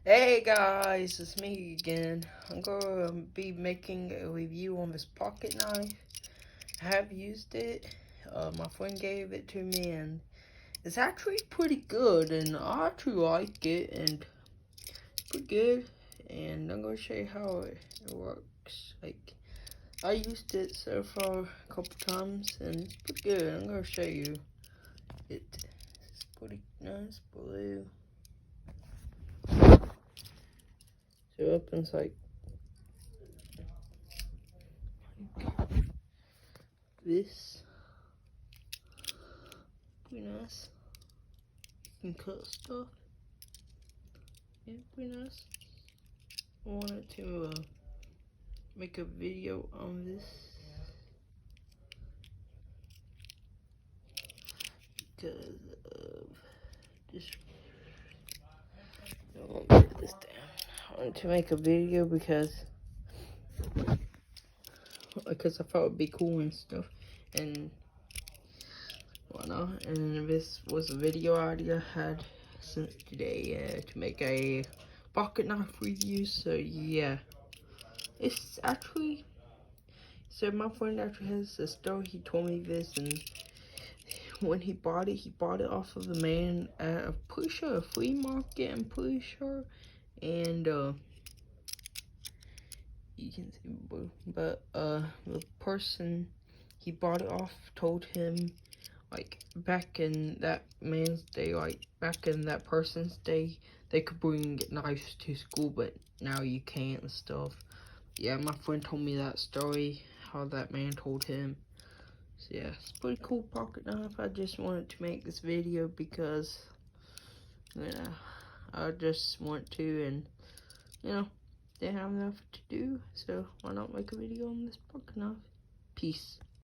Hey guys, it's me again. I'm gonna be making a review on this pocket knife. I have used it. My friend gave it to me and it's actually pretty good and I actually like it and pretty good. And I'm gonna show you how it works. Like, I used it so far a couple times and it's pretty good. I'm gonna show you it. It's pretty nice blue. So it opens like this. Pretty nice. You can cut stuff. Yeah, pretty nice. I wanted to make a video on this because of this. I won't put this down. I wanted to make a video because I thought it'd be cool and stuff and whatnot. And this was a video idea I had since today to make a pocket knife review. So yeah, it's actually. So my friend actually has a story. He told me this, and when he bought it off of a man at a pretty sure a flea market. I'm pretty sure, and you can see blue. But the person he bought it off told him, like, back in that man's day, like back in that person's day, they could bring knives to school, but now you can't and stuff. Yeah, my friend told me that story, how that man told him. So yeah, it's a pretty cool pocket knife. I just wanted to make this video because, I just want to, and, didn't have enough to do, so why not make a video on this pocket knife? Peace.